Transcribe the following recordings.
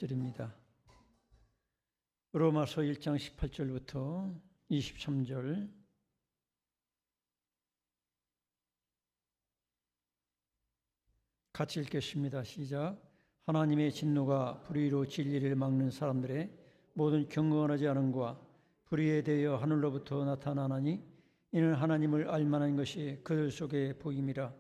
드립니다. 로마서 1장 18절부터 23절. 같이 읽겠습니다. 시작. 하나님의 진노가 불의로 진리를 막는 사람들의 모든 경건하지 않음과 불의에 대하여 하늘로부터 나타나나니 이는 하나님을 알만한 것이 그들 속에 보임이라.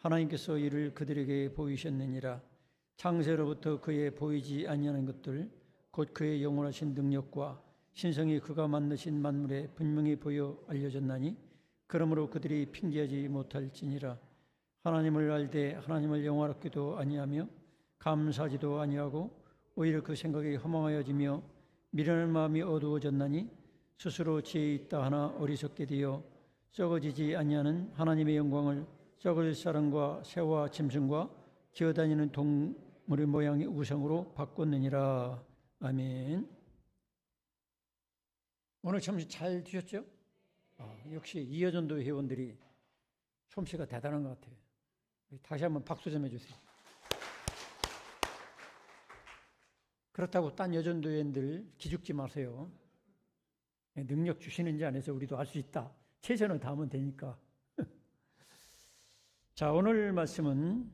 하나님께서 이를 그들에게 보이셨느니라. 창세로부터 그의 보이지 아니하는 것들 곧 그의 영원하신 능력과 신성이 그가 만드신 만물에 분명히 보여 알려졌나니 그러므로 그들이 핑계하지 못할지니라. 하나님을 알되 하나님을 영화롭게도 아니하며 감사하지도 아니하고 오히려 그 생각이 허망하여지며 미련한 마음이 어두워졌나니 스스로 지혜 있다 하나 어리석게 되어 썩어지지 아니하는 하나님의 영광을 썩을 사람과 새와 짐승과 기어다니는 동물의 모양의 우상으로 바꿨느니라. 아멘. 오늘 점심 잘 드셨죠? 역시 이여전도 회원들이 솜씨가 대단한 것 같아요. 다시 한번 박수 좀 해주세요. 그렇다고 딴 여전도 회원들 기죽지 마세요. 능력 주시는지 안 해서 우리도 알 수 있다. 최선을 다하면 되니까. 자, 오늘 말씀은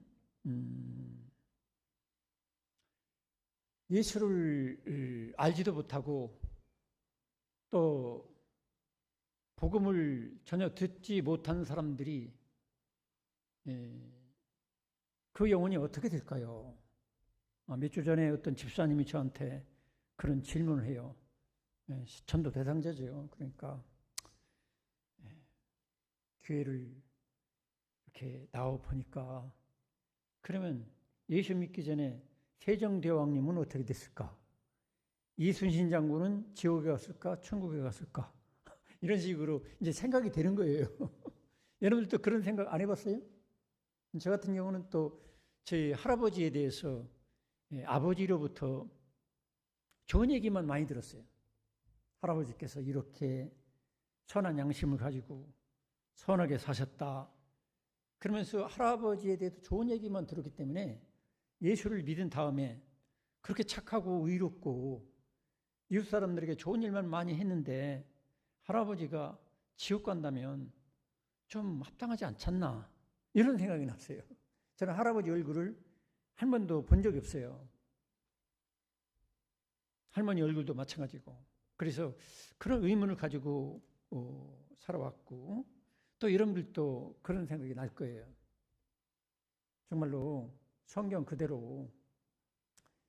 예수를 알지도 못하고 또 복음을 전혀 듣지 못한 사람들이 그 영혼이 어떻게 될까요? 몇 주 전에 어떤 집사님이 저한테 그런 질문을 해요. 전도 대상자죠. 그러니까 교회를 이렇게 나와 보니까 그러면 예수 믿기 전에 세종대왕님은 어떻게 됐을까? 이순신 장군은 지옥에 갔을까? 천국에 갔을까? 이런 식으로 이제 생각이 되는 거예요. 여러분들도 그런 생각 안 해봤어요? 저 같은 경우는 또 저희 할아버지에 대해서 아버지로부터 좋은 얘기만 많이 들었어요. 할아버지께서 이렇게 선한 양심을 가지고 선하게 사셨다. 그러면서 할아버지에 대해서 좋은 얘기만 들었기 때문에 예수를 믿은 다음에 그렇게 착하고 의롭고 이웃 사람들에게 좋은 일만 많이 했는데 할아버지가 지옥 간다면 좀 합당하지 않잖나 이런 생각이 났어요. 저는 할아버지 얼굴을 한 번도 본 적이 없어요. 할머니 얼굴도 마찬가지고. 그래서 그런 의문을 가지고 살아왔고 또 여러분들도 그런 생각이 날 거예요. 정말로 성경 그대로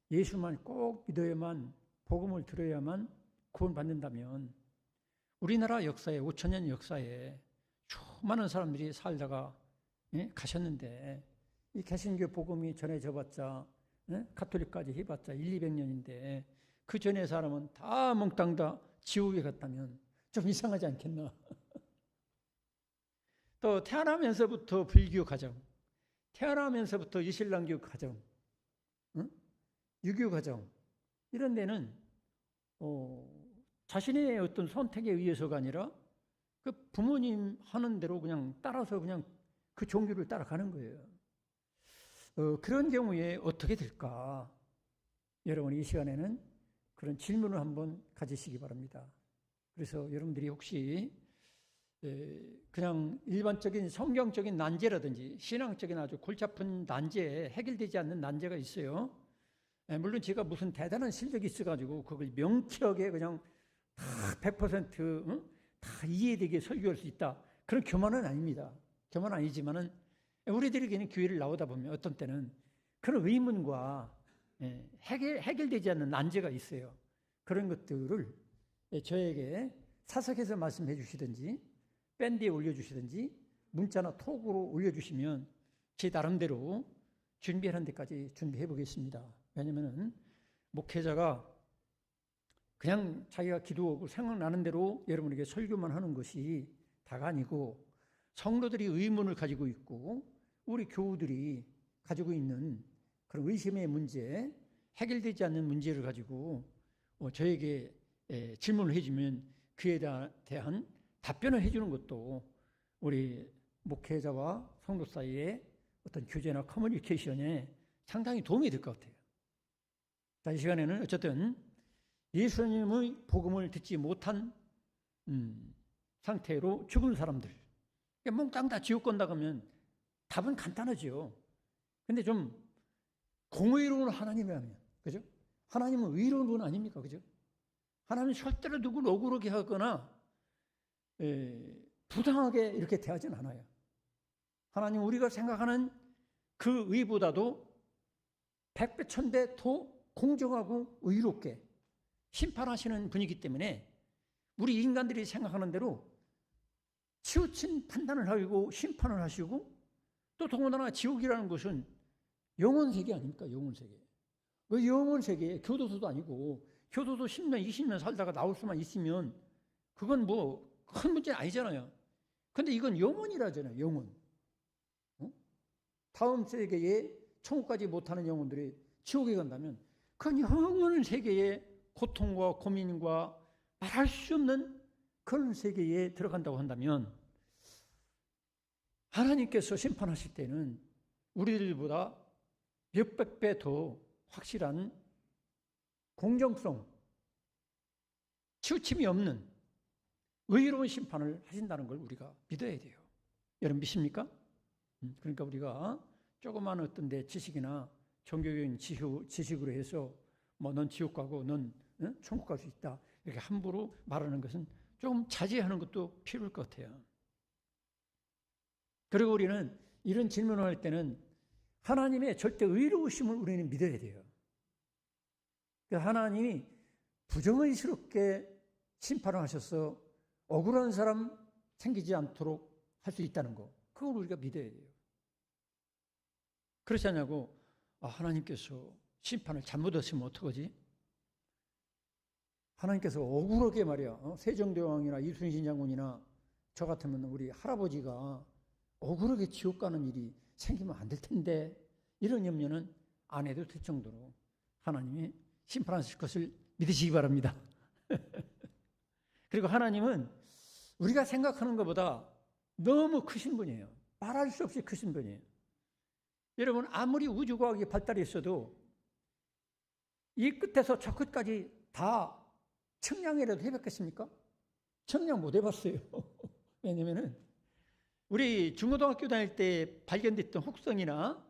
예수만 꼭 믿어야만 복음을 들어야만 구원받는다면 우리나라 역사에 5,000년 역사에 수많은 사람들이 살다가 가셨는데 이 개신교 복음이 전해져봤자 가톨릭까지 해봤자 200~200년인데 그 전에 사람은 다 몽땅 다 지옥에 갔다면 좀 이상하지 않겠나. 또 태어나면서부터 불교 가정, 태어나면서부터 이슬람교 가정, 유교 가정 이런 데는 자신의 어떤 선택에 의해서가 아니라 그 부모님 하는 대로 그냥 따라서 그냥 그 종교를 따라가는 거예요. 그런 경우에 어떻게 될까? 여러분 이 시간에는 그런 질문을 한번 가지시기 바랍니다. 그래서 여러분들이 혹시 그냥 일반적인 성경적인 난제라든지 신앙적인 아주 골치 아픈 난제에 해결되지 않는 난제가 있어요. 물론 제가 무슨 대단한 실력이 있어가지고 그걸 명쾌하게 그냥 다 100% 다 이해되게 설교할 수 있다. 그런 교만은 아닙니다. 교만 아니지만은 우리들에게는 교회를 나오다 보면 어떤 때는 그런 의문과 해결되지 않는 난제가 있어요. 그런 것들을 저에게 사석에서 말씀해 주시든지 밴드에 올려주시든지 문자나 톡으로 올려주시면 제 나름대로 준비하는 데까지 준비해 보겠습니다. 왜냐하면 목회자가 그냥 자기가 기도하고 생각나는 대로 여러분에게 설교만 하는 것이 다가 아니고 성도들이 의문을 가지고 있고 우리 교우들이 가지고 있는 그런 의심의 문제, 해결되지 않는 문제를 가지고 저에게 질문을 해주면 그에 대한 답변을 해주는 것도 우리 목회자와 성도 사이의 어떤 교제나 커뮤니케이션에 상당히 도움이 될 것 같아요. 자, 이 시간에는 어쨌든 예수님의 복음을 듣지 못한 상태로 죽은 사람들, 몽땅 다 지옥 간다 그러면 답은 간단하죠. 근데 좀 공의로운 하나님이라면, 그죠? 하나님은 의로운 분 아닙니까? 그죠? 하나님은 절대로 누구를 억울하게 하거나 부당하게 이렇게 대하진 않아요. 하나님 우리가 생각하는 그 의보다도 100배, 1000배 더 공정하고 의롭게 심판하시는 분이기 때문에 우리 인간들이 생각하는 대로 치우친 판단을 하고 심판을 하시고, 또 더군다나 지옥이라는 것은 영원 세계 아닙니까? 영원 세계. 그 영원 세계에 교도소도 아니고, 교도소 10년, 20년 살다가 나올 수만 있으면 그건 뭐 큰 문제 아니잖아요. 근데 이건 영원이라잖아요. 영원. 다음 세계에 천국까지 못하는 영혼들이 지옥에 간다면 그건 영원 세계의 고통과 고민과 말할 수 없는 그런 세계에 들어간다고 한다면, 하나님께서 심판하실 때는 우리들보다 몇백 배 더 확실한 공정성, 치우침이 없는 의로운 심판을 하신다는 걸 우리가 믿어야 돼요. 여러분 믿습니까? 그러니까 우리가 조그마한 어떤 데 지식이나 종교적인 지식으로 해서 뭐 넌 지옥 가고 넌 천국 갈 수 있다, 이렇게 함부로 말하는 것은 좀 자제하는 것도 필요할 것 같아요. 그리고 우리는 이런 질문을 할 때는 하나님의 절대 의로우심을 우리는 믿어야 돼요. 하나님이 부정의스럽게 심판을 하셔서 억울한 사람 생기지 않도록 할 수 있다는 거, 그걸 우리가 믿어야 돼요. 그렇지 않냐고, 하나님께서 심판을 잘못하시면 어떡하지? 하나님께서 억울하게 말이야, 세종대왕이나 이순신 장군이나 저 같으면 우리 할아버지가 억울하게 지옥 가는 일이 생기면 안 될 텐데, 이런 염려는 안 해도 될 정도로 하나님이 심판하실 것을 믿으시기 바랍니다. 그리고 하나님은 우리가 생각하는 것보다 너무 크신 분이에요. 말할 수 없이 크신 분이에요. 여러분, 아무리 우주과학이 발달했어도 이 끝에서 저 끝까지 다 측량이라도 해봤겠습니까? 측량 못 해봤어요. 왜냐면은 우리 중고등학교 다닐 때 발견됐던 혹성이나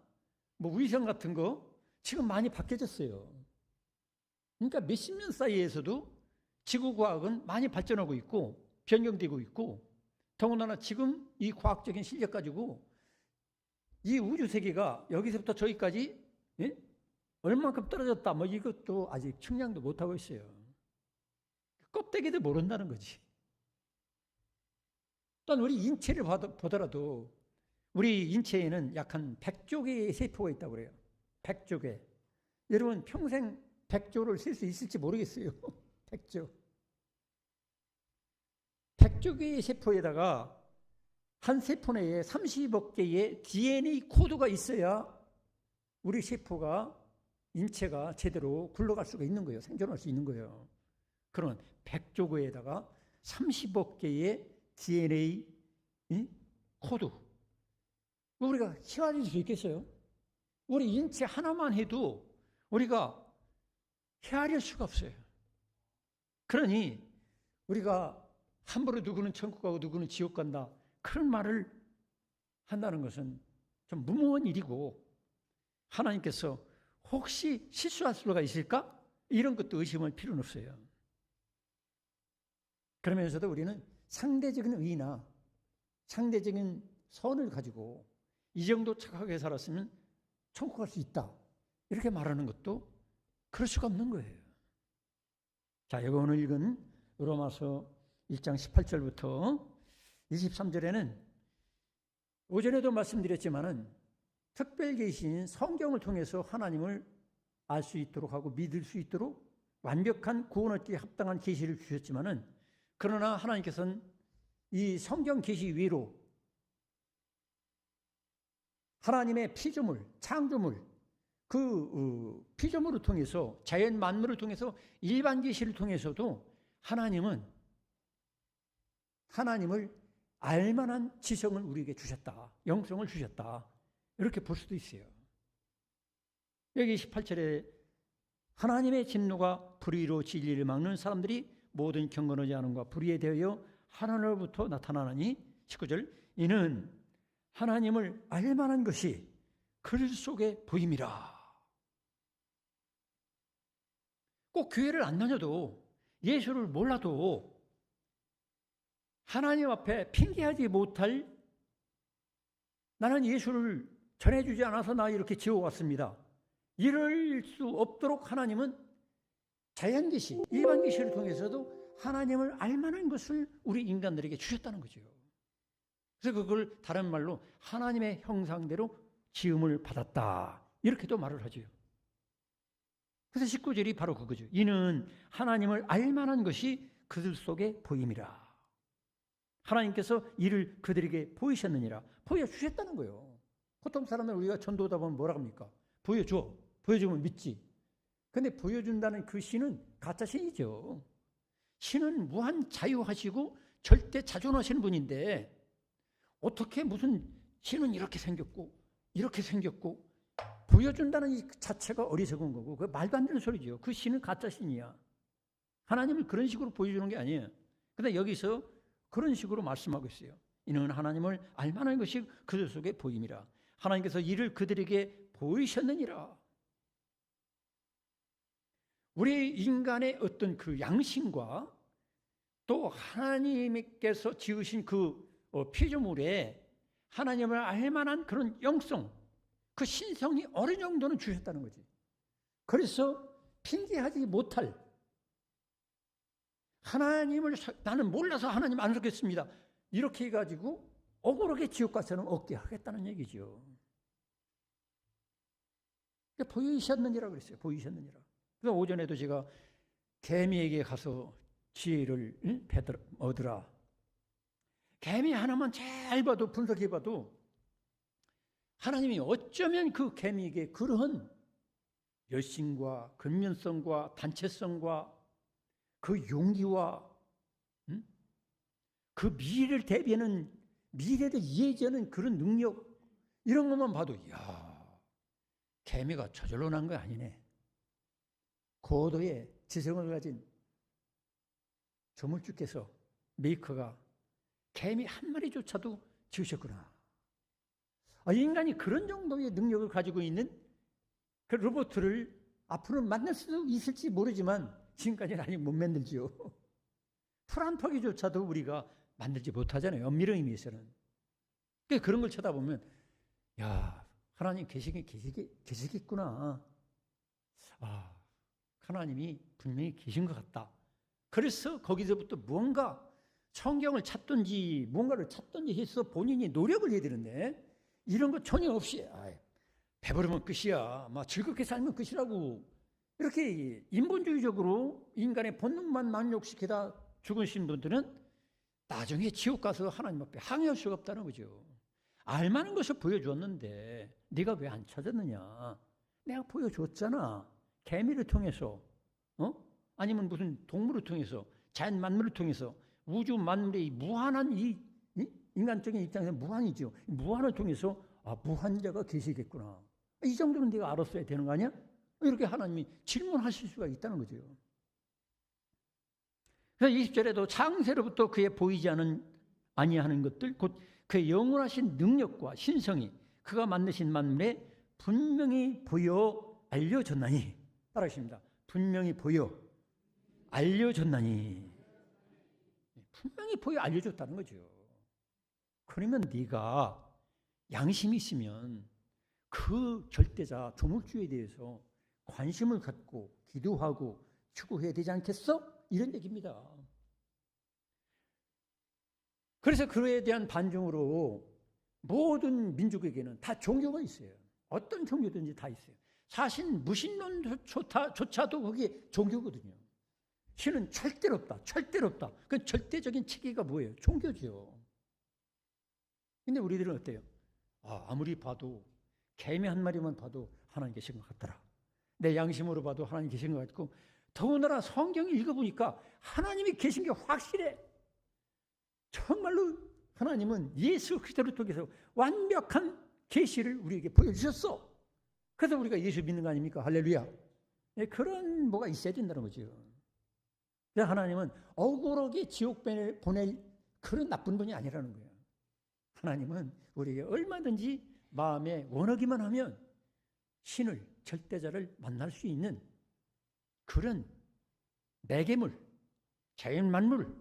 뭐 위성 같은 거 지금 많이 바뀌어졌어요. 그러니까 몇십 년 사이에서도 지구과학은 많이 발전하고 있고 변경되고 있고, 더군다나 지금 이 과학적인 실력 가지고 이 우주 세계가 여기서부터 저기까지 얼만큼 떨어졌다, 뭐 이것도 아직 측량도 못하고 있어요. 껍데기도 모른다는 거지. 또한 우리 인체를 보더라도 우리 인체에는 약 한 100조 개의 세포가 있다고 그래요. 100조 개. 여러분 평생 100조를 셀 수 있을지 모르겠어요. 100조. 100조 개의 세포에다가 한 세포 내에 30억 개의 DNA 코드가 있어야 우리 세포가, 인체가 제대로 굴러갈 수가 있는 거예요. 생존할 수 있는 거예요. 그런 100조 개에다가 30억 개의 DNA 코드. 우리가 헤아릴 수 있겠어요? 우리 인체 하나만 해도 우리가 헤아릴 수가 없어요. 그러니 우리가 함부로 누구는 천국 가고 누구는 지옥 간다, 그런 말을 한다는 것은 좀 무모한 일이고, 하나님께서 혹시 실수할 수가 있을까? 이런 것도 의심할 필요는 없어요. 그러면서도 우리는 상대적인 의나 상대적인 선을 가지고 이 정도 착하게 살았으면 천국 갈 수 있다, 이렇게 말하는 것도 그럴 수가 없는 거예요. 자, 여기 오늘 읽은 로마서 1장 18절부터 23절에는 오전에도 말씀드렸지만은 특별 계시인 성경을 통해서 하나님을 알 수 있도록 하고 믿을 수 있도록 완벽한 구원 얻기에 합당한 계시를 주셨지만은, 그러나 하나님께서는 이 성경 계시 위로 하나님의 피조물, 창조물, 그 피조물을 통해서, 자연 만물을 통해서, 일반 계시를 통해서도 하나님을 알만한 지성을 우리에게 주셨다, 영성을 주셨다, 이렇게 볼 수도 있어요. 여기 18절에 하나님의 진노가 불의로 진리를 막는 사람들이 모든 경건하지 않음과 불의에 대하여 하나님으로부터 나타나나니 19절 이는 하나님을 알만한 것이 글 속에 보임이라. 꼭 교회를 안 다녀도 예수를 몰라도 하나님 앞에 핑계하지 못할 나는 예수를 전해주지 않아서 나 이렇게 지어왔습니다. 이럴 수 없도록 하나님은 자연계시, 일반계시를 통해서도 하나님을 알만한 것을 우리 인간들에게 주셨다는 거죠. 그래서 그걸 다른 말로 하나님의 형상대로 지음을 받았다. 이렇게도 말을 하죠. 그래서 19절이 바로 그거죠. 이는 하나님을 알만한 것이 그들 속에 보임이라. 하나님께서 이를 그들에게 보이셨느니라. 보여주셨다는 거예요. 보통 사람들 우리가 전도하다 보면 뭐라 합니까? 보여줘. 보여주면 믿지. 근데 보여준다는 그 신은 가짜 신이죠. 신은 무한 자유하시고 절대 자존하시는 분인데 어떻게 무슨 신은 이렇게 생겼고 보여준다는 이 자체가 어리석은 거고 그 말도 안 되는 소리죠. 그 신은 가짜 신이야. 하나님을 그런 식으로 보여주는 게 아니에요. 근데 여기서 그런 식으로 말씀하고 있어요. 이는 하나님을 알만한 것이 그들 속에 보임이라. 하나님께서 이를 그들에게 보이셨느니라. 우리 인간의 어떤 그 양심과 또 하나님께서 지으신 그 피조물에 하나님을 알만한 그런 영성, 그 신성이 어느 정도는 주셨다는 거지. 그래서 핑계하지 못할 하나님을 나는 몰라서 하나님 안 속겠습니다. 이렇게 해가지고 억울하게 지옥 가서는 얻게 하겠다는 얘기죠. 보이셨느니라 그랬어요. 보이셨느니라. 그래서 오전에도 제가 개미에게 가서 지혜를 얻으라. 개미 하나만 잘 봐도 분석해봐도 하나님이 어쩌면 그 개미에게 그러한 열심과 근면성과 단체성과 그 용기와 그 미래를 대비하는 미래를 이해하는 그런 능력 이런 것만 봐도 이야 개미가 저절로 난 거 아니네. 고도의 지성을 가진 조물주께서 메이커가 개미 한 마리조차도 지으셨구나. 인간이 그런 정도의 능력을 가지고 있는 그 로봇을 앞으로 만날 수도 있을지 모르지만 지금까지는 아직 못 만들지요. 풀 한 포기조차도 우리가 만들지 못하잖아요. 엄밀한 의미에서는. 그런 걸 쳐다보면 야 하나님 계시겠구나. 하나님이 분명히 계신 것 같다. 그래서 거기서부터 무언가 성경을 찾든지 뭔가를 찾든지 해서 본인이 노력을 해야 되는데 이런 거 전혀 없이 배부르면 끝이야. 즐겁게 살면 끝이라고. 이렇게 인본주의적으로 인간의 본능만 만족시키다 죽으신 분들은 나중에 지옥 가서 하나님 앞에 항의할 수가 없다는 거죠. 알만한 것을 보여줬는데 네가 왜 안 찾았느냐. 내가 보여줬잖아. 개미를 통해서 아니면 무슨 동물을 통해서 자연 만물을 통해서 우주 만물의 무한한 이 인간적인 입장에서 무한이죠. 무한을 통해서 무한자가 계시겠구나. 이 정도는 네가 알았어야 되는 거 아니야? 이렇게 하나님이 질문하실 수가 있다는 거죠. 그래서 20절에도 창세로부터 그의 보이지 아니하는 것들 곧 그의 영원하신 능력과 신성이 그가 만드신 만물에 분명히 보여 알려졌나니. 따라하십니다. 분명히 보여 알려졌나니. 분명히 보여 알려줬다는 거죠. 그러면 네가 양심이 있으면 그 절대자 조물주에 대해서 관심을 갖고 기도하고 추구해야 되지 않겠어? 이런 얘기입니다. 그래서 그에 대한 반증으로 모든 민족에게는 다 종교가 있어요. 어떤 종교든지 다 있어요. 사실 무신론조차도 그게 종교거든요. 신은 절대로 없다. 절대로 없다. 그 절대적인 체계가 뭐예요? 종교죠. 근데 우리들은 어때요? 아무리 봐도 개미 한 마리만 봐도 하나님 계신 것 같더라. 내 양심으로 봐도 하나님 계신 것 같고 더군다나 성경을 읽어보니까 하나님이 계신 게 확실해. 정말로 하나님은 예수 그리스도를 통해서 완벽한 계시를 우리에게 보여주셨어. 그래서 우리가 예수 믿는 거 아닙니까? 할렐루야. 그런 다른 뭐가 있어야 된다는 거죠. 그래서 하나님은 억울하게 지옥 보낼 그런 나쁜 분이 아니라는 거예요. 하나님은 우리에게 얼마든지 마음에 원하기만 하면 신을, 절대자를 만날 수 있는 그런 매개물, 자연 만물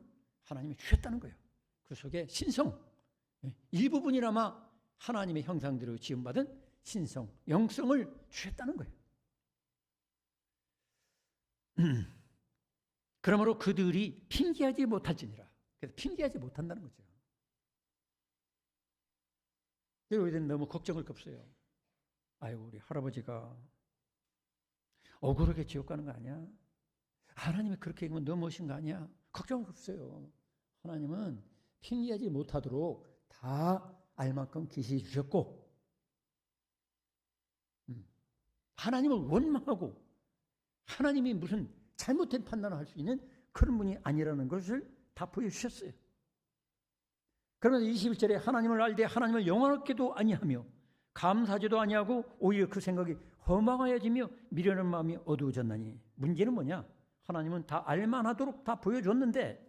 하나님이 주셨다는 거예요. 그 속에 신성, 일부분이나마 하나님의 형상대로 지음받은 신성, 영성을 주셨다는 거예요. 그러므로 그들이 핑계하지 못할지니라. 그래서 핑계하지 못한다는 거죠. 우리는 너무 걱정을 없어요. 아이고, 우리 할아버지가 억울하게 지옥 가는 거 아니야? 하나님이 그렇게 얘기하면 너무 멋진 거 아니야? 걱정을 없어요. 하나님은 핑계하지 못하도록 다 알 만큼 계시해 주셨고, 하나님을 원망하고 하나님이 무슨 잘못된 판단을 할 수 있는 그런 분이 아니라는 것을 다 보여주셨어요. 그러면서 21절에 하나님을 알되 하나님을 영원하게도 아니하며 감사하지도 아니하고 오히려 그 생각이 허망하여지며 미련한 마음이 어두워졌나니. 문제는 뭐냐? 하나님은 다 알만하도록 다 보여줬는데,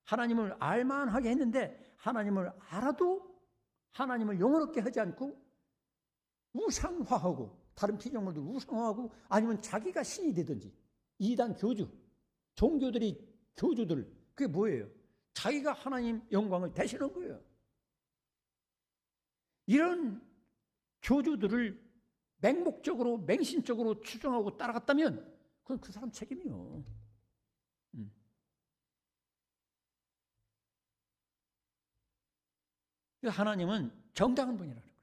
하나님을 알만하게 했는데 하나님을 알아도 하나님을 영원하게 하지 않고 우상화하고 다른 피조물들 우상화하고 아니면 자기가 신이 되든지, 이단 교주, 종교들이 교주들, 그게 뭐예요? 자기가 하나님 영광을 대신한 거예요. 이런 교주들을 맹목적으로 맹신적으로 추종하고 따라갔다면 그건 그 사람 책임이요. 하나님은 정당한 분이라는 거예요.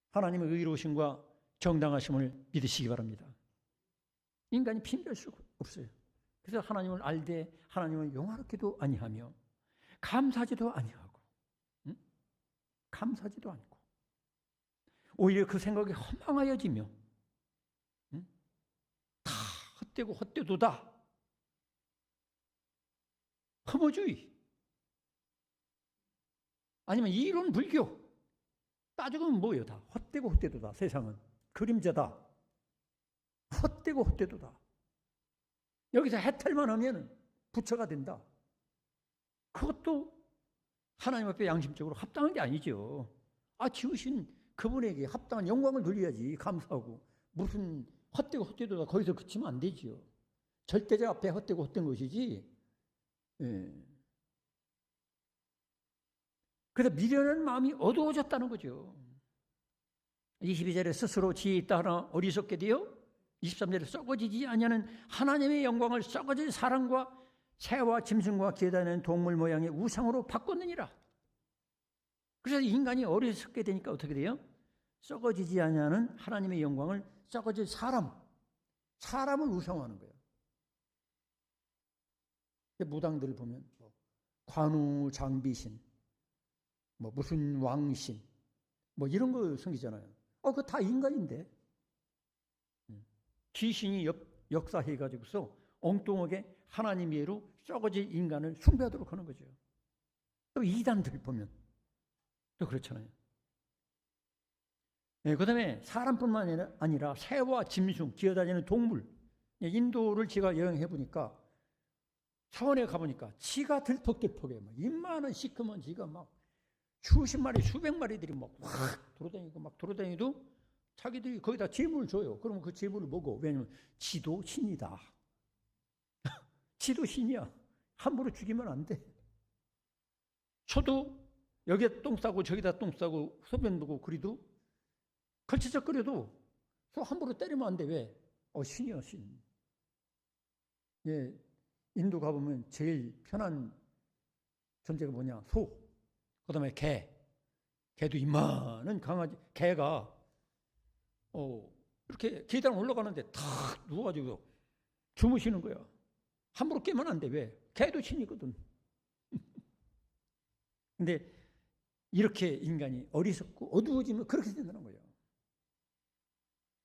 하나님의 의로우심과 정당하심을 믿으시기 바랍니다. 인간이 핑계할 수가 없어요. 그래서 하나님을 알되 하나님을 영화롭게도 아니하며 감사하지도 아니하고, 감사하지도 않고 오히려 그 생각이 허망하여지며, 다 헛되고 헛되도다, 허무주의 아니면 이론 불교, 따지면 뭐예요? 다 헛되고 헛되도다. 세상은 그림자다, 헛되고 헛되도다. 여기서 해탈만 하면 부처가 된다. 그것도 하나님 앞에 양심적으로 합당한 게 아니죠. 지으신 그분에게 합당한 영광을 돌려야지. 감사하고. 무슨 헛되고 헛되도다 거기서 그치면 안 되지요. 절대자 앞에 헛되고 헛된 것이지. 그래서 미련한 마음이 어두워졌다는 거죠. 22절에 스스로 지혜 있다 하나 어리석게 되어 23절에 썩어지지 아니하는 하나님의 영광을 썩어질 사람과 새와 짐승과 기어다니는 동물 모양의 우상으로 바꿨느니라. 그래서 인간이 어리석게 되니까 어떻게 돼요? 썩어지지 아니하는 하나님의 영광을 썩어질 사람을 우상화하는 거예요. 무당들을 보면 관우 장비신, 무슨 왕신, 이런 거 섬기잖아요. 그거 다 인간인데. 귀신이 역사해가지고서 엉뚱하게 하나님 외로 썩어질 인간을 숭배하도록 하는 거죠. 또 이단들 보면 또 그렇잖아요. 그 다음에 사람뿐만 아니라 새와 짐승, 기어다니는 동물. 인도를 제가 여행해 보니까, 서원에 가보니까 지가 들퍽들퍽해. 이만한 시커먼 지가 막 수십 마리, 수백 마리들이 막 돌아다니도 자기들이 거기다 재물을 줘요. 그러면 그 재물을 먹어. 왜냐면 지도 신이다. 지도 신이야. 함부로 죽이면 안 돼. 소도 여기에 똥 싸고 저기다 똥 싸고 소변 보고 그래도 걸치적거려도 소 함부로 때리면 안 돼. 왜? 신이야, 신. 인도 가보면 제일 편한 존재가 뭐냐? 소. 그 다음에 개. 개도 이만한 강아지. 개가 이렇게 계단 올라가는데 탁 누워가지고 주무시는 거야. 함부로 깨면 안 돼. 왜? 개도 신이거든. 근데 이렇게 인간이 어리석고 어두워지면 그렇게 된다는 거예요.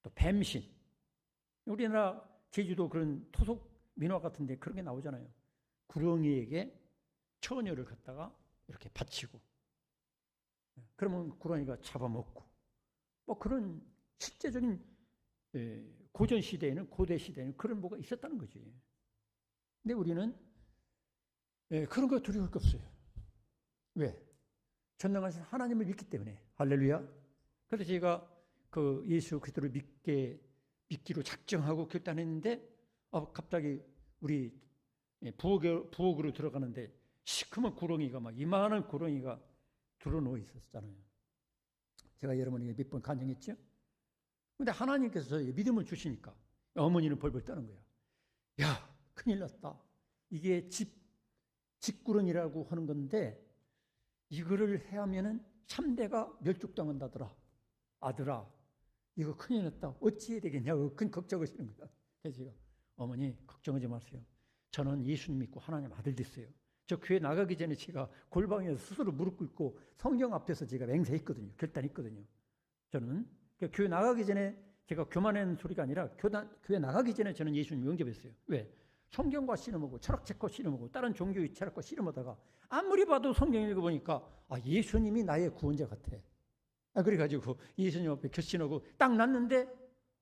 또 뱀신. 우리나라 제주도 그런 토속 민화 같은데 그런 게 나오잖아요. 구렁이에게 처녀를 갖다가 이렇게 바치고, 그러면 구렁이가 잡아먹고, 그런 실제적인 고전 시대에는, 고대 시대에는 그런 뭐가 있었다는 거지. 근데 우리는 그런 거 두려울 게 없어요. 왜? 전능하신 하나님을 믿기 때문에. 할렐루야. 그래서 제가 그 예수 그리스도를 믿기로 작정하고 결단했는데 갑자기 우리 부엌으로 들어가는데 시커먼 구렁이가 막 이만한 구렁이가 들어놓여 있었잖아요. 제가 여러분에게 몇 번 간증했죠. 근데 하나님께서 믿음을 주시니까 어머니는 벌벌 떠는 거야. 야, 큰일 났다. 이게 집구렁이라고 하는 건데 이거를 해하면은 3대가 멸족당한다더라. 아들아, 이거 큰일 났다. 어찌 해야 되겠냐고 큰 걱정하시는 거야. 그래서 제가 어머니 걱정하지 마세요. 저는 예수님 믿고 하나님 아들 됐어요. 저 교회 나가기 전에 제가 골방에서 스스로 무릎 꿇고 성경 앞에서 제가 맹세했거든요. 결단했거든요. 저는 교회 나가기 전에 제가 교만한 소리가 아니라 교회 나가기 전에 저는 예수님 영접했어요. 왜? 성경과 씨름하고 철학책과 씨름하고 다른 종교의 철학과 씨름하다가 아무리 봐도 성경 읽어보니까 예수님이 나의 구원자 같아. 그래가지고 예수님 앞에 결심하고 딱 났는데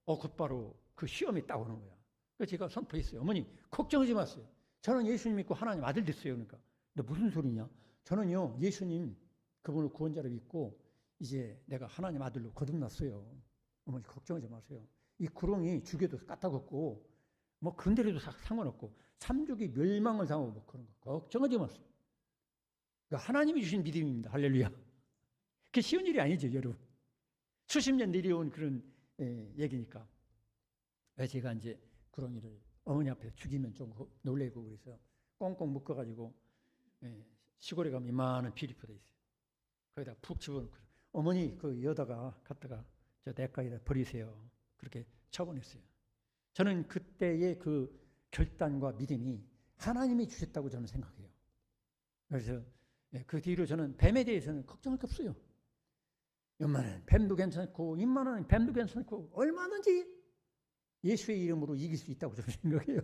곧바로 그 시험이 딱 오는 거야. 그래서 제가 선포했어요. 어머니 걱정하지 마세요. 저는 예수님 믿고 하나님 아들 됐어요. 그러니까 너 무슨 소리냐? 저는요 예수님 그분을 구원자로 믿고 이제 내가 하나님 아들로 거듭났어요. 어머니 걱정하지 마세요. 이 구렁이 죽여도 까딱없고 뭐 근데라도 상관없고 삼족이 멸망을 당하고 뭐 그런 거 걱정하지 마세요. 그러니까 하나님이 주신 믿음입니다. 할렐루야. 그게 쉬운 일이 아니죠, 여러분. 수십 년 내려온 그런 얘기니까. 제가 이제 구렁이를 어머니 앞에 죽이면 좀 놀래고 그래서 꽁꽁 묶어가지고 시골에 가면 이만한 비리포대 있어요. 거기다 푹 집어넣고 어머니 그 여다가 갖다가 저 냇가에다 버리세요. 그렇게 처분했어요. 저는 그때의 그 결단과 믿음이 하나님이 주셨다고 저는 생각해요. 그래서 그 뒤로 저는 뱀에 대해서는 걱정할 게 없어요. 웬만한 뱀도 괜찮고 인만한 뱀도 괜찮고 얼마든지 예수의 이름으로 이길 수 있다고 저는 생각해요.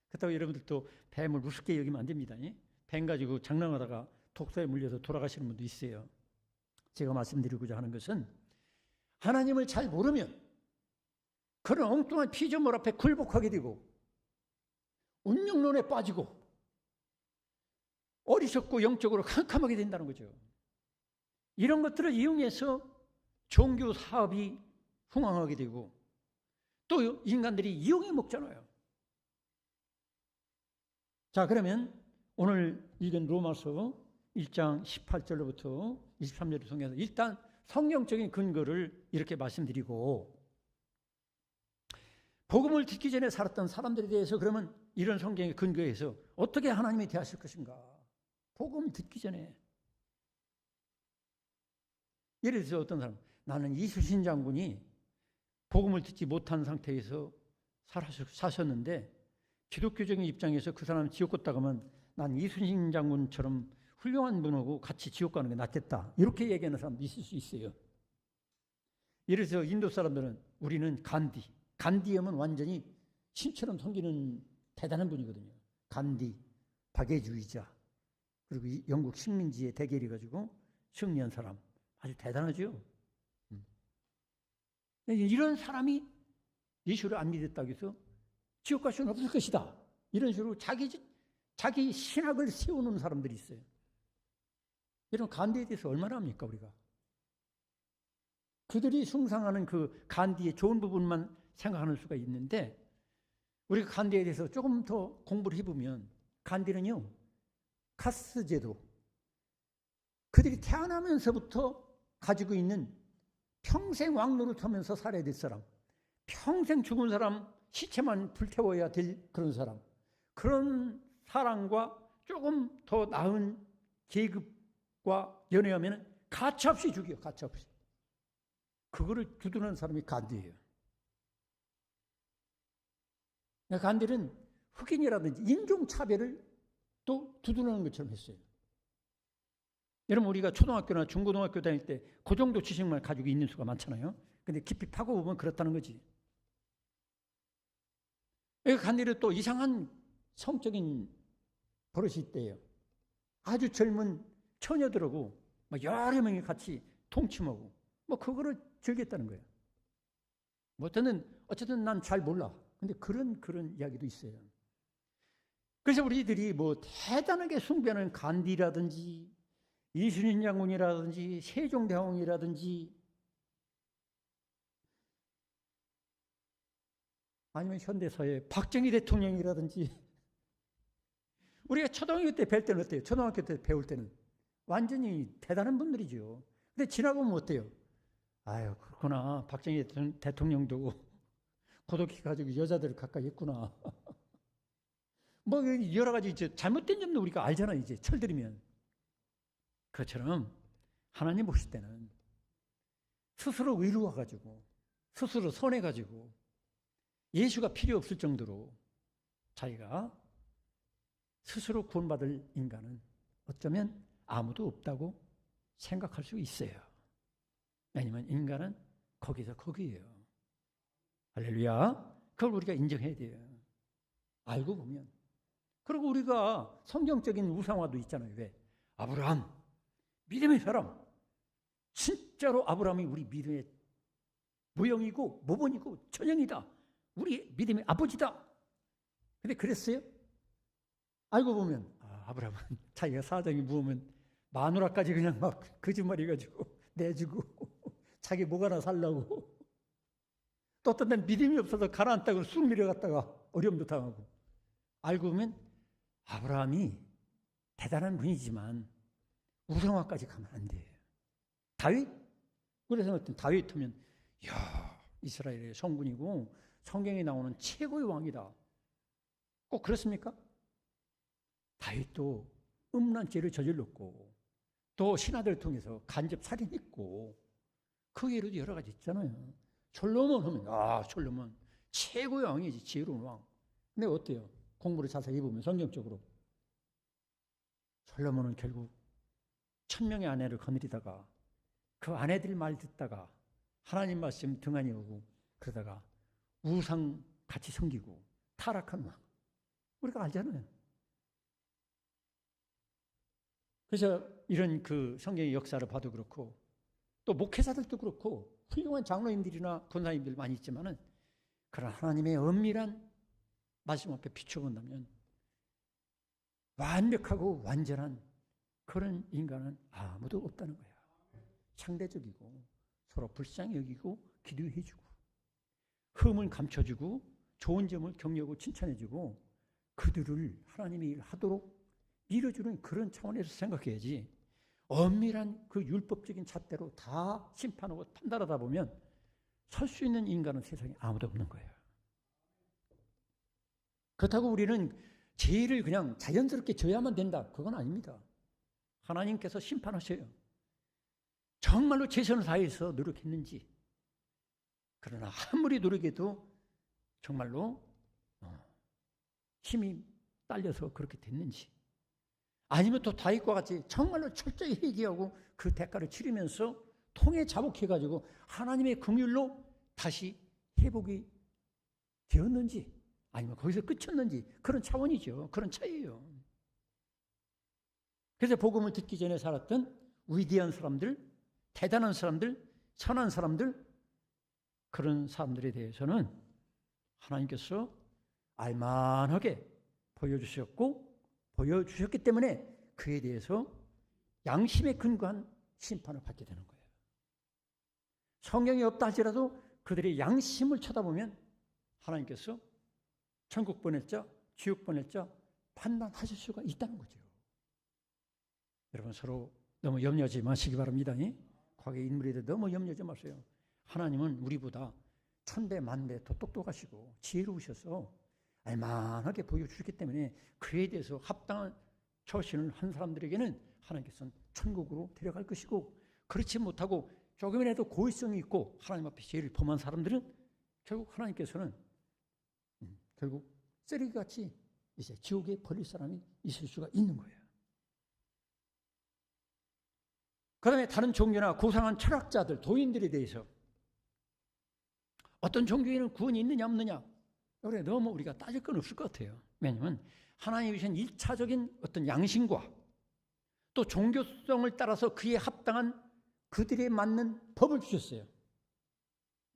그렇다고 여러분들도 뱀을 우습게 여기면 안 됩니다. 뱀 가지고 장난하다가 독사에 물려서 돌아가시는 분도 있어요. 제가 말씀드리고자 하는 것은 하나님을 잘 모르면 그런 엉뚱한 피조물 앞에 굴복하게 되고 운명론에 빠지고 어리석고 영적으로 캄캄하게 된다는 거죠. 이런 것들을 이용해서 종교 사업이 흥황하게 되고 또 인간들이 이용해 먹잖아요. 자, 그러면 오늘 읽은 로마서 1장 18절로부터 23절을 통해서 일단 성경적인 근거를 이렇게 말씀드리고 복음을 듣기 전에 살았던 사람들에 대해서 그러면 이런 성경의 근거에서 어떻게 하나님이 대하실 것인가? 복음을 듣기 전에 예를 들어서 어떤 사람 나는 이순신 장군이 복음을 듣지 못한 상태에서 사셨는데 기독교적인 입장에서 그 사람 지옥 갔다 가면 난 이순신 장군처럼 훌륭한 분하고 같이 지옥 가는 게 낫겠다. 이렇게 얘기하는 사람도 있을 수 있어요. 예를 들어서 인도 사람들은 우리는 간디 하면 완전히 신처럼 섬기는 대단한 분이거든요. 간디, 박애주의자, 그리고 영국 식민지에 대결해 가지고 승리한 사람 아주 대단하죠. 이런 사람이 예수를 안 믿었다고 해서 지옥 갈 수는 없을 것이다. 이런 식으로 자기 신학을 세우는 사람들이 있어요. 이런 간디에 대해서 얼마나 합니까 우리가? 그들이 숭상하는 그 간디의 좋은 부분만 생각하는 수가 있는데 우리가 간디에 대해서 조금 더 공부를 해보면 간디는요 카스 제도 그들이 태어나면서부터 가지고 있는 평생 왕노를 타면서 살아야 될 사람, 평생 죽은 사람 시체만 불태워야 될 그런 사람, 그런 사람과 조금 더 나은 계급과 연애하면 가차없이 죽여요. 가차없이. 그거를 두드리는 사람이 간디예요. 간디는 흑인이라든지 인종차별을 또 두드리는 것처럼 했어요. 여러분 우리가 초등학교나 중고등학교 다닐 때 그 정도 지식만 가지고 있는 수가 많잖아요. 근데 깊이 파고보면 그렇다는 거지. 간디는 또 이상한 성적인 버릇이 있대요. 아주 젊은 처녀들하고 여러 명이 같이 통침하고 그거를 즐겼다는 거예요. 뭐 어쨌든 난 잘 몰라. 근데 그런 이야기도 있어요. 그래서 우리들이 뭐 대단하게 숭배하는 간디라든지 이순신 장군이라든지 세종대왕이라든지 아니면 현대사회 박정희 대통령이라든지 우리가 초등학교 때 배울 때는 어때요? 초등학교 때 배울 때는 완전히 대단한 분들이죠. 근데 지나보면 어때요? 아유, 그렇구나. 박정희 대통령도 고독해가지고 여자들을 가까이 했구나. 뭐 여러 가지 이제 잘못된 점도 우리가 알잖아요. 이제 철들이면. 그것처럼 하나님 보실 때는 스스로 의로워가지고 스스로 선해가지고 예수가 필요 없을 정도로 자기가 스스로 구원받을 인간은 어쩌면 아무도 없다고 생각할 수 있어요. 왜냐하면 인간은 거기서 거기예요. 할렐루야. 그걸 우리가 인정해야 돼요. 알고 보면. 그리고 우리가 성경적인 우상화도 있잖아요. 왜? 아브라함, 믿음의 사람. 진짜로 아브라함이 우리 믿음의 모형이고 모본이고 전형이다. 우리 믿음의 아버지다. 근데 그랬어요? 알고 보면 아브라함은 자기가 사정이 무으면 마누라까지 그냥 막 거짓말해가지고 내주고 자기 목 하나 살라고 또 어떤 데는 믿음이 없어서 가나안 땅으로 쑥 내려갔다가 어려움도 당하고 알고 보면 아브라함이 대단한 분이지만 우상화까지 가면 안 돼요. 다윗? 그래서 어떤 다윗 하면 이야 이스라엘의 성군이고 성경에 나오는 최고의 왕이다. 꼭 그렇습니까? 다윗도 음란 죄를 저질렀고 또 신하들을 통해서 간접 살인했고 그 예로도 여러 가지 있잖아요. 솔로몬 하면 솔로몬 최고의 왕이지. 지혜로운 왕. 근데 어때요? 공부를 자세히 해보면 성경적으로 솔로몬은 결국 1000명의 아내를 거느리다가 그 아내들 말 듣다가 하나님 말씀 등한히 오고 그러다가 우상 같이 섬기고 타락한 왕. 우리가 알잖아요. 그래서 이런 그 성경의 역사를 봐도 그렇고 또 목회자들도 그렇고 훌륭한 장로님들이나 권사님들 많이 있지만은 그런 하나님의 엄밀한 말씀 앞에 비춰본다면 완벽하고 완전한 그런 인간은 아무도 없다는 거야. 상대적이고 서로 불쌍히 여기고 기도해주고 흠을 감춰주고 좋은 점을 격려하고 칭찬해주고 그들을 하나님의 일을 하도록 밀어주는 그런 차원에서 생각해야지 엄밀한 그 율법적인 잣대로 다 심판하고 판단하다 보면 설 수 있는 인간은 세상에 아무도 없는 거예요. 그렇다고 우리는 죄를 그냥 자연스럽게 져야만 된다. 그건 아닙니다. 하나님께서 심판하셔요. 정말로 최선을 다해서 노력했는지 그러나 아무리 노력해도 정말로 힘이 딸려서 그렇게 됐는지 아니면 또 다윗과 같이 정말로 철저히 회개하고 그 대가를 치르면서 통에 자복해가지고 하나님의 긍휼로 다시 회복이 되었는지 아니면 거기서 끝쳤는지 그런 차원이죠. 그런 차이예요. 그래서 복음을 듣기 전에 살았던 위대한 사람들, 대단한 사람들, 선한 사람들 그런 사람들에 대해서는 하나님께서 알만하게 보여주셨기 때문에 그에 대해서 양심에 근거한 심판을 받게 되는 거예요. 성경이 없다 할지라도 그들의 양심을 쳐다보면 하나님께서 천국 보낼 자, 지옥 보낼 자 판단하실 수가 있다는 거죠. 여러분 서로 너무 염려하지 마시기 바랍니다. 과거의 인물에 대해 너무 염려하지 마세요. 하나님은 우리보다 천배 만배 더 똑똑하시고 지혜로우셔서 알만하게 보여주셨기 때문에 그에 대해서 합당한 처신을 한 사람들에게는 하나님께서는 천국으로 데려갈 것이고 그렇지 못하고 조금이라도 고의성이 있고 하나님 앞에 죄를 범한 사람들은 결국 하나님께서는 결국 쓰레기같이 이제 지옥에 버릴 사람이 있을 수가 있는 거예요. 그 다음에 다른 종교나 고상한 철학자들, 도인들에 대해서 어떤 종교에는 구원이 있느냐 없느냐 그래 너무 우리가 따질 건 없을 것 같아요. 왜냐하면 하나님이 주신 1차적인 어떤 양심과 또 종교성을 따라서 그에 합당한 그들에 맞는 법을 주셨어요.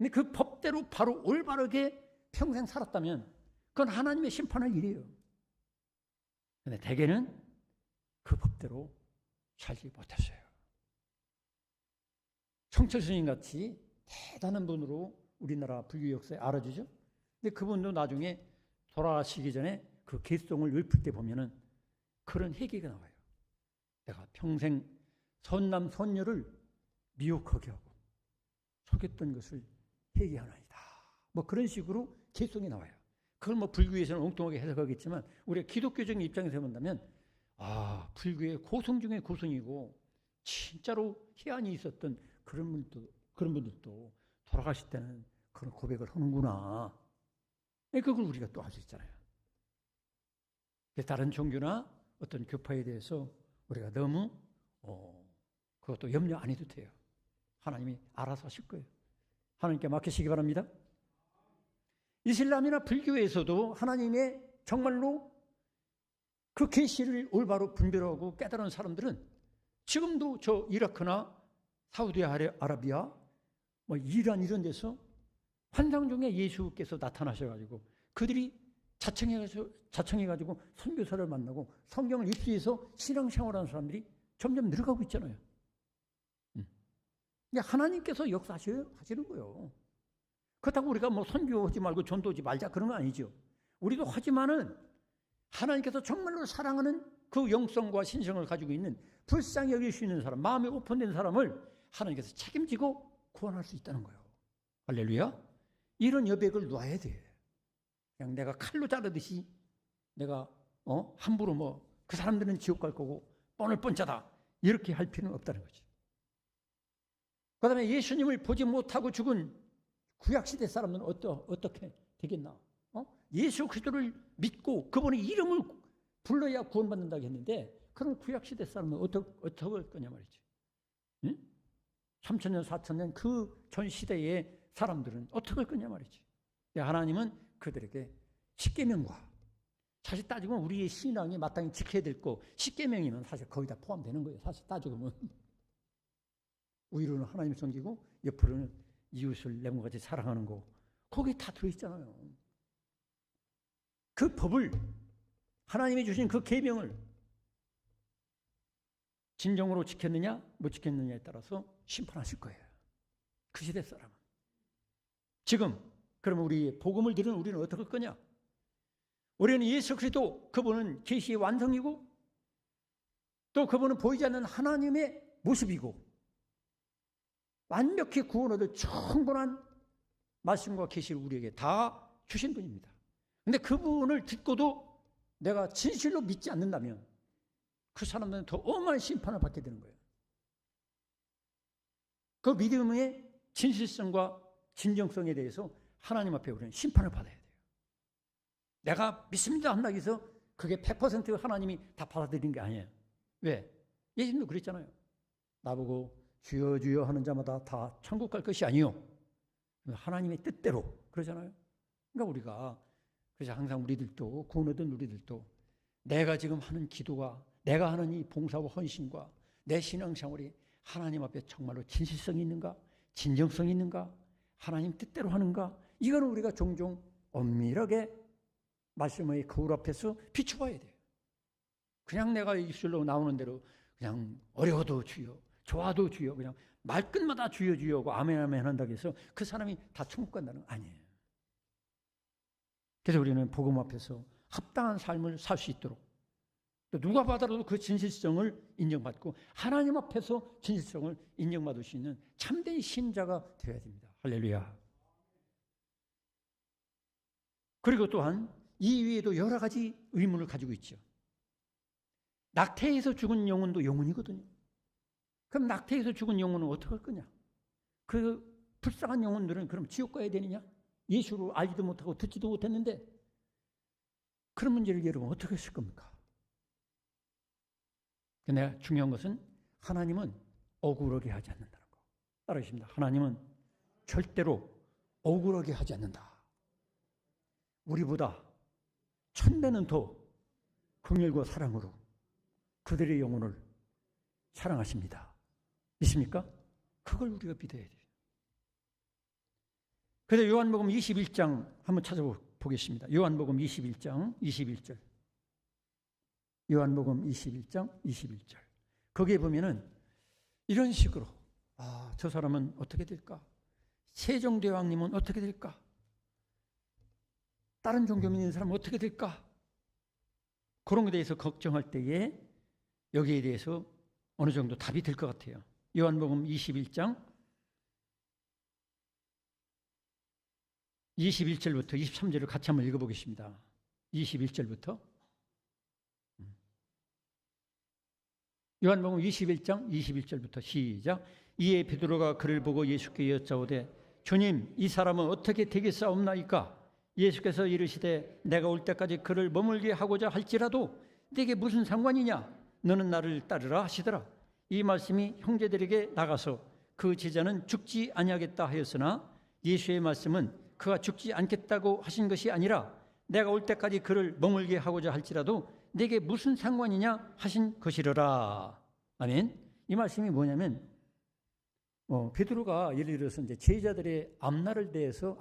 근데 그 법대로 바로 올바르게 평생 살았다면 그건 하나님의 심판할 일이에요. 근데 대개는 그 법대로 살지 못했어요. 성철 스님 같이 대단한 분으로 우리나라 불교 역사에 알아주죠. 근데 그분도 나중에 돌아가시기 전에 그 개송을 읊을 때 보면은 그런 얘기가 나와요. 내가 평생 선남 선녀를 미혹하게 하고 속였던 것을 회개하나이다. 뭐 그런 식으로 개송이 나와요. 그걸 뭐 불교에서는 엉뚱하게 해석하겠지만 우리가 기독교적인 입장에서 본다면 불교의 고성 중에 고성이고 진짜로 희한이 있었던 그런 분들도 돌아가실 때는 그런 고백을 하는구나. 그걸 우리가 또 알 수 있잖아요. 다른 종교나 어떤 교파에 대해서 우리가 너무 그것도 염려 안 해도 돼요. 하나님이 알아서 하실 거예요. 하나님께 맡기시기 바랍니다. 이슬람이나 불교에서도 하나님의 정말로 그 계시를 올바로 분별하고 깨달은 사람들은 지금도 저 이라크나 사우디아라비아, 뭐 이란 이런 데서 환상 중에 예수께서 나타나셔가지고 그들이 자청해가지고 선교사를 만나고 성경을 입수해서 신앙생활하는 사람들이 점점 늘어가고 있잖아요. 하나님께서 역사하시는 거예요. 그렇다고 우리가 뭐 선교하지 말고 전도하지 말자 그런 거 아니죠. 우리도 하지만은 하나님께서 정말로 사랑하는 그 영성과 신성을 가지고 있는 불쌍히 여길 수 있는 사람, 마음이 오픈된 사람을 하나님께서 책임지고 구원할 수 있다는 거예요. 할렐루야. 이런 여백을 놔야 돼. 그냥 내가 칼로 자르듯이 내가 함부로 뭐 그 사람들은 지옥 갈 거고 뻔을 뻔짜다 이렇게 할 필요는 없다는 거지. 그 다음에 예수님을 보지 못하고 죽은 구약시대 사람들은 어떻게 되겠나? 예수 그리스도를 믿고 그분의 이름을 불러야 구원받는다고 했는데 그럼 구약시대 사람은 어떻게 할 거냐 말이지. 응? 3,000년, 4,000년 그 전 시대의 사람들은 어떻게 할 거냐 말이지. 하나님은 그들에게 십계명과 사실 따지면 우리의 신앙이 마땅히 지켜야 될 거 십계명이면 사실 거의 다 포함되는 거예요. 사실 따지고 보면 위로는 하나님 섬기고 옆으로는 이웃을 내 몸같이 사랑하는 거 거기 다 들어있잖아요. 그 법을 하나님이 주신 그 계명을 진정으로 지켰느냐 못 지켰느냐에 따라서 심판하실 거예요. 그 시대 사람은. 지금 그러면 우리 복음을 들은 우리는 어떻게 할 거냐? 우리는 예수 그리스도 그분은 계시의 완성이고 또 그분은 보이지 않는 하나님의 모습이고 완벽히 구원 얻을 충분한 말씀과 계시를 우리에게 다 주신 분입니다. 그런데 그분을 듣고도 내가 진실로 믿지 않는다면 그 사람들은 더 엄한 심판을 받게 되는 거예요. 그 믿음의 진실성과 진정성에 대해서 하나님 앞에 우리는 심판을 받아야 돼요. 내가 믿습니다 한다고 해서 그게 100% 하나님이 다 받아들이는 게 아니에요. 왜? 예수님도 그랬잖아요. 나보고 주여 주여 하는 자마다 다 천국 갈 것이 아니요. 하나님의 뜻대로 그러잖아요. 그러니까 우리가 그래서 항상 우리들도 구원 얻은 우리들도 내가 지금 하는 기도가 내가 하는 이 봉사와 헌신과 내 신앙생활이 하나님 앞에 정말로 진실성이 있는가 진정성이 있는가 하나님 뜻대로 하는가 이거는 우리가 종종 엄밀하게 말씀의 거울 앞에서 비춰봐야 돼요. 그냥 내가 입술로 나오는 대로 그냥 어려워도 주여 좋아도 주여 그냥 말끝마다 주여 주여고 아멘 아멘 한다고 해서 그 사람이 다 천국 간다는 거 아니에요. 그래서 우리는 복음 앞에서 합당한 삶을 살 수 있도록 또 누가 받아도 그 진실성을 인정받고 하나님 앞에서 진실성을 인정받을 수 있는 참된 신자가 되어야 됩니다. 할렐루야. 그리고 또한 이 위에도 여러 가지 의문을 가지고 있죠. 낙태에서 죽은 영혼도 영혼이거든요. 그럼 낙태에서 죽은 영혼은 어떻게 할 거냐? 그 불쌍한 영혼들은 그럼 지옥 가야 되느냐? 예수를 알지도 못하고 듣지도 못했는데 그런 문제를 여러분 어떻게 하실 겁니까? 근데 중요한 것은 하나님은 억울하게 하지 않는다는 거. 따라하십니다. 하나님은 절대로 억울하게 하지 않는다. 우리보다 1000배는 더 긍휼과 사랑으로 그들의 영혼을 사랑하십니다. 믿습니까? 그걸 우리가 믿어야 돼요. 그래서 요한복음 21장 한번 찾아보겠습니다. 요한복음 21장 21절. 요한복음 21장 21절. 거기에 보면은 이런 식으로 저 사람은 어떻게 될까? 세종대왕님은 어떻게 될까? 다른 종교 믿는 사람은 어떻게 될까? 그런 것에 대해서 걱정할 때에 여기에 대해서 어느 정도 답이 될 것 같아요. 요한복음 21장 21절부터 23절을 같이 한번 읽어보겠습니다. 21절부터 요한복음 21장 21절부터 시작. 이에 베드로가 그를 보고 예수께 여짜오되 주님, 이 사람은 어떻게 되겠사옵나이까? 예수께서 이르시되 내가 올 때까지 그를 머물게 하고자 할지라도 네게 무슨 상관이냐? 너는 나를 따르라 하시더라. 이 말씀이 형제들에게 나가서 그 제자는 죽지 아니하겠다 하였으나 예수의 말씀은 그가 죽지 않겠다고 하신 것이 아니라 내가 올 때까지 그를 머물게 하고자 할지라도 네게 무슨 상관이냐 하신 것이러라. 아멘. 이 말씀이 뭐냐면 베드로가 예를 들어서 이제 제자들의 앞날에 대해서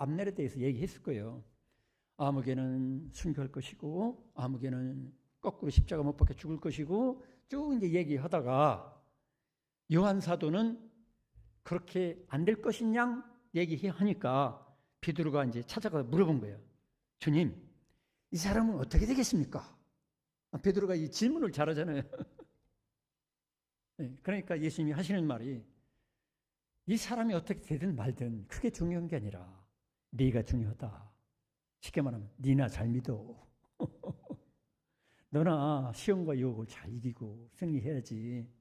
얘기했을 거예요. 아무개는 순교할 것이고 아무개는 거꾸로 십자가 못 박혀 죽을 것이고 쭉 이제 얘기하다가 요한 사도는 그렇게 안 될 것이냐 얘기하니까 베드로가 이제 찾아가 물어본 거예요. 주님, 이 사람은 어떻게 되겠습니까? 베드로가 이 질문을 잘하잖아요. 그러니까 예수님이 하시는 말이 이 사람이 어떻게 되든 말든 그게 중요한 게 아니라 네가 중요하다. 쉽게 말하면 네나 잘 믿어. 너나 시험과 유혹을 잘 이기고 승리해야지.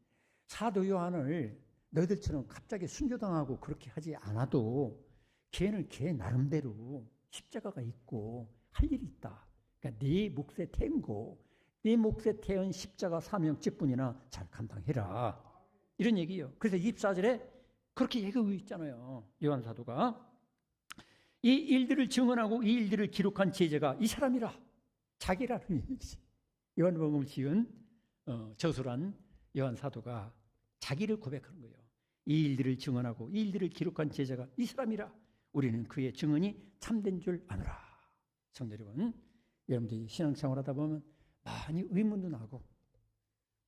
사도 요한을 너희들처럼 갑자기 순교당하고 그렇게 하지 않아도 걔는 걔 나름대로 십자가가 있고 할 일이 있다. 그러니까 네 몫에 태운 거, 네 몫에 태운 십자가 사명 직분이나 잘 감당해라. 이런 얘기예요. 그래서 24절에 그렇게 얘기하고 있잖아요. 요한 사도가. 이 일들을 증언하고 이 일들을 기록한 제자가 이 사람이라. 자기라는 얘기지. 요한복음을 지은 저술한 요한 사도가 자기를 고백하는 거예요. 이 일들을 증언하고 이 일들을 기록한 제자가 이 사람이라. 우리는 그의 증언이 참된 줄 아노라. 성도 여러분, 여러분들이 신앙생활하다 보면 많이 의문도 나고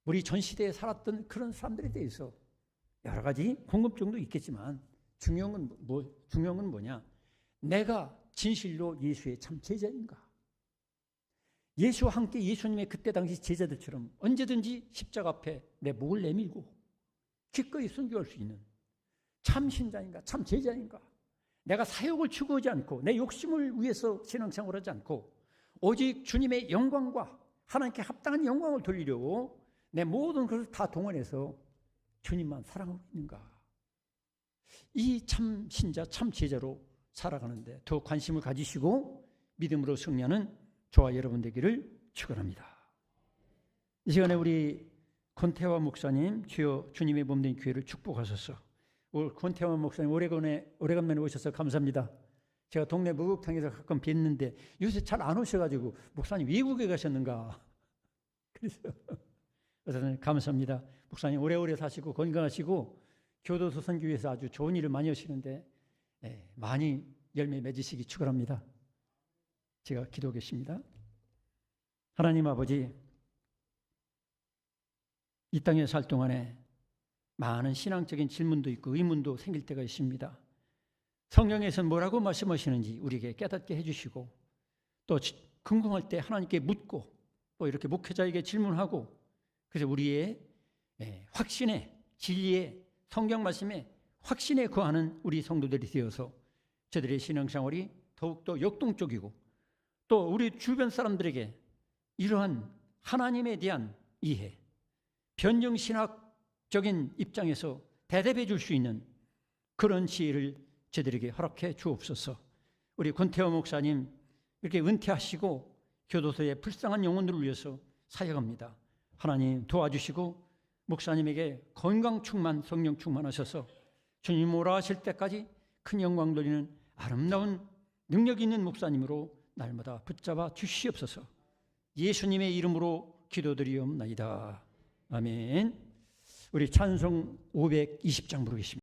우리 전 시대에 살았던 그런 사람들에 대해서 여러 가지 궁금증도 있겠지만 중요한 건 뭐냐? 내가 진실로 예수의 참 제자인가? 예수와 함께 예수님의 그때 당시 제자들처럼 언제든지 십자가 앞에 내 목을 내밀고 기꺼이 순교할 수 있는 참 신자인가? 참 제자인가? 내가 사욕을 추구하지 않고 내 욕심을 위해서 신앙생활하지 않고 오직 주님의 영광과 하나님께 합당한 영광을 돌리려고 내 모든 것을 다 동원해서 주님만 사랑하고 있는가? 이 참 신자, 참 제자로 살아가는데 더 관심을 가지시고 믿음으로 승리하는 저와 여러분 되기를 축원합니다. 이 시간에 우리 권태화 목사님, 주여 주님의 몸된 교회를 축복하소서. 권태화 목사님 오래간만에 오셔서 감사합니다. 제가 동네 목욕탕에서 가끔 뵀는데 요새 잘 안 오셔가지고 목사님 외국에 가셨는가? 그래서 감사합니다. 목사님 오래오래 사시고 건강하시고 교도소 선교회에서 아주 좋은 일을 많이 하시는데 많이 열매 맺으시기 축원합니다. 제가 기도하겠습니다. 하나님 아버지, 이 땅에 살 동안에 많은 신앙적인 질문도 있고 의문도 생길 때가 있습니다. 성경에서는 뭐라고 말씀하시는지 우리에게 깨닫게 해주시고 또 궁금할 때 하나님께 묻고 또 이렇게 목회자에게 질문하고 그래서 우리의 확신에 진리의 성경 말씀에 확신에 거하는 우리 성도들이 되어서 저들의 신앙생활이 더욱더 역동적이고 또 우리 주변 사람들에게 이러한 하나님에 대한 이해, 변증신학적인 입장에서 대답해 줄 수 있는 그런 지혜를 저들에게 허락해 주옵소서. 우리 권태호 목사님 이렇게 은퇴하시고 교도소의 불쌍한 영혼들을 위해서 사역합니다. 하나님 도와주시고 목사님에게 건강 충만, 성령 충만하셔서 주님 오라 하실 때까지 큰 영광 돌리는 아름다운 능력 있는 목사님으로 날마다 붙잡아 주시옵소서. 예수님의 이름으로 기도드리옵나이다. 아멘. 우리 찬송 520장 부르겠습니다.